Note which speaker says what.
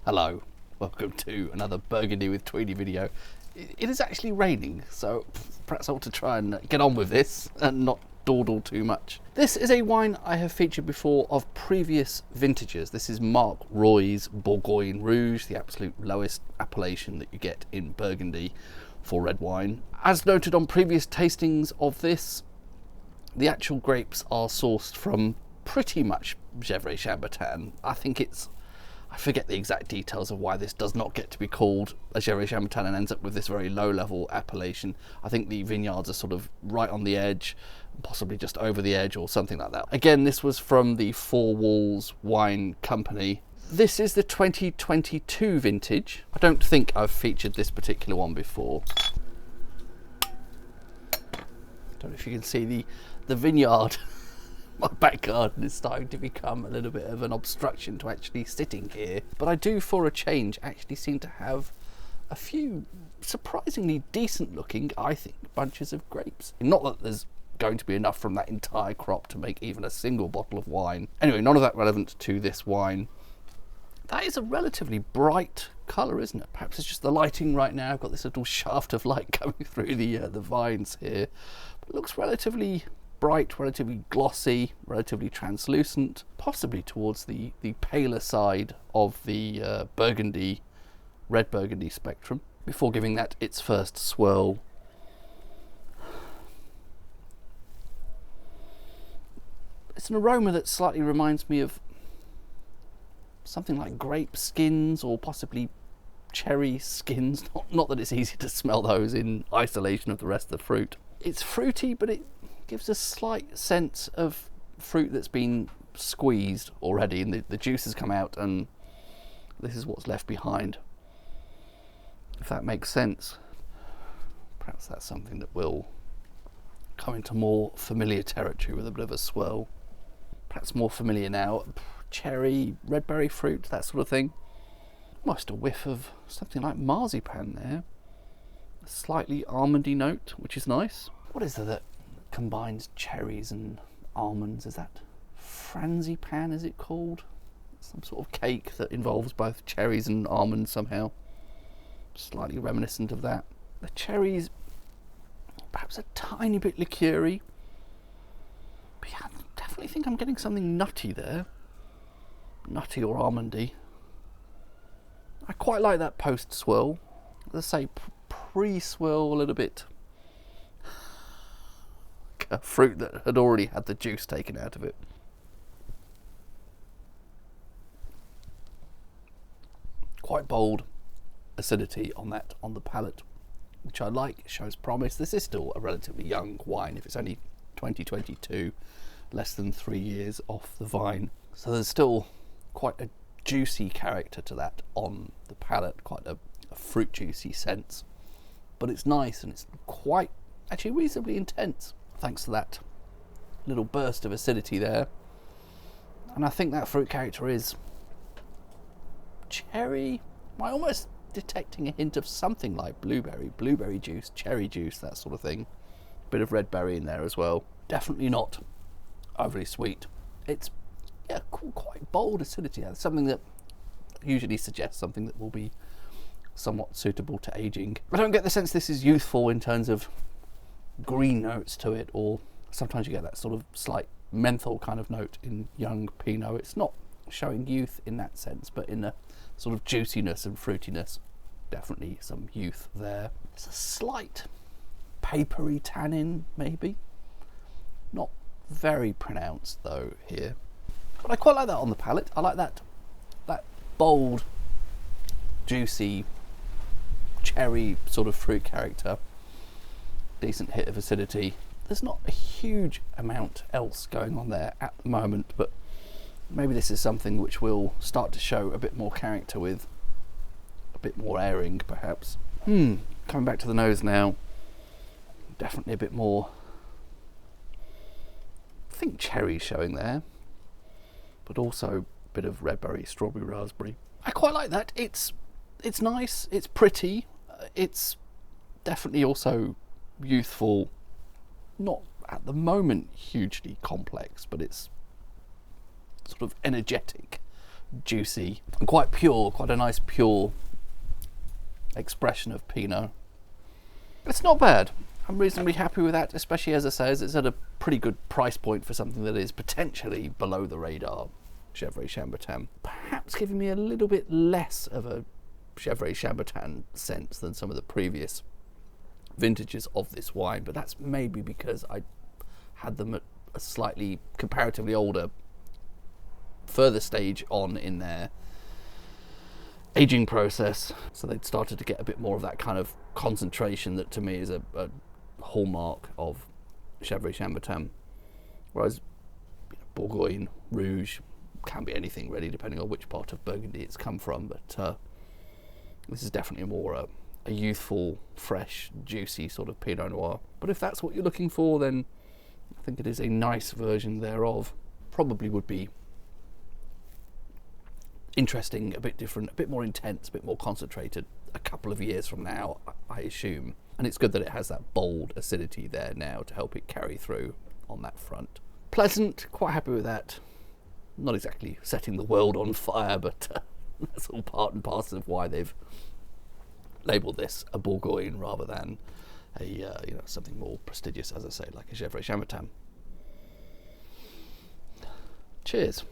Speaker 1: Hello, welcome to another Burgundy with Tweedy video. It is actually raining, so perhaps I ought to try and get on with this and not dawdle too much. This is a wine I have featured before of previous vintages. This is Marc Roy's Bourgogne Rouge, the absolute lowest appellation that you get in Burgundy for red wine. As noted on previous tastings of this, the actual grapes are sourced from pretty much Gevrey Chambertin. I forget the exact details of why this does not get to be called a Gevrey Chambertin and ends up with this very low level appellation. I think the vineyards are sort of right on the edge, possibly just over the edge or something like that. Again, this was from the Four Walls Wine Company. This is the 2022 vintage. I don't think I've featured this particular one before. Don't know if you can see the vineyard. My back garden is starting to become a little bit of an obstruction to actually sitting here. But I do, for a change, actually seem to have a few surprisingly decent looking, I think, bunches of grapes. Not that there's going to be enough from that entire crop to make even a single bottle of wine. Anyway, none of that relevant to this wine. That is a relatively bright colour, isn't it? Perhaps it's just the lighting right now. I've got this little shaft of light coming through the vines here. But it looks relatively bright, relatively glossy, relatively translucent, possibly towards the paler side of the red burgundy spectrum, before giving that its first swirl. It's an aroma that slightly reminds me of something like grape skins or possibly cherry skins. Not that it's easy to smell those in isolation of the rest of the fruit. It's fruity, but it gives a slight sense of fruit that's been squeezed already, and the juice has come out and this is what's left behind, if that makes sense. Perhaps that's something that will come into more familiar territory with a bit of a swirl. Perhaps more familiar now. Cherry, red berry fruit, that sort of thing. Almost a whiff of something like marzipan there. A slightly almondy note, which is nice. What is there that combines cherries and almonds? Is that franzipan, is it called? Some sort of cake that involves both cherries and almonds somehow. Slightly reminiscent of that. The cherries, perhaps a tiny bit liqueur-y. But yeah, I definitely think I'm getting something nutty there. Nutty or almondy. I quite like that post-swirl. Let's say pre-swirl a little bit. A fruit that had already had the juice taken out of it. Quite bold acidity on the palate, which I like. It shows promise. This is still a relatively young wine. If it's only 2022, less than 3 years off the vine, so there's still quite a juicy character to that on the palate, quite a fruit juicy sense. But it's nice, and it's quite actually reasonably intense, thanks to that little burst of acidity there. And I think that fruit character is cherry. I'm almost detecting a hint of something like blueberry juice, cherry juice, that sort of thing. A bit of red berry in there as well. Definitely not overly sweet. It's quite bold acidity. That's something that usually suggests something that will be somewhat suitable to aging. I don't get the sense this is youthful in terms of green notes to it, or sometimes you get that sort of slight menthol kind of note in young Pinot. It's not showing youth in that sense, but in a sort of juiciness and fruitiness, definitely some youth there. There's a slight papery tannin, maybe. Not very pronounced though here. But I quite like that on the palate. I like that bold, juicy, cherry sort of fruit character. Decent hit of acidity. There's not a huge amount else going on there at the moment, but maybe this is something which will start to show a bit more character with a bit more airing, perhaps. Coming back to the nose now, definitely a bit more, I think, cherry showing there, but also a bit of red berry, strawberry, raspberry. I quite like that. It's nice, it's pretty, it's definitely also youthful, not at the moment hugely complex, but it's sort of energetic juicy, and quite pure, quite a nice pure expression of Pinot. It's not bad. I'm reasonably happy with that, especially, as I say, as it's at a pretty good price point for something that is potentially below the radar Gevrey Chambertin. Perhaps giving me a little bit less of a Gevrey Chambertin sense than some of the previous vintages of this wine, but that's maybe because I had them at a slightly comparatively older, further stage on in their aging process, so they'd started to get a bit more of that kind of concentration that to me is a hallmark of Gevrey Chambertin, whereas Bourgogne Rouge can be anything really, depending on which part of Burgundy it's come from, but this is definitely more a youthful, fresh, juicy sort of Pinot Noir. But if that's what you're looking for, then I think it is a nice version thereof. Probably would be interesting, a bit different, a bit more intense, a bit more concentrated a couple of years from now, I assume. And it's good that it has that bold acidity there now to help it carry through on that front. Pleasant, quite happy with that. Not exactly setting the world on fire, but that's all part and parcel of why they've labelled this a Bourgogne rather than a something more prestigious, as I say, like a Gevrey Chambertin. Cheers.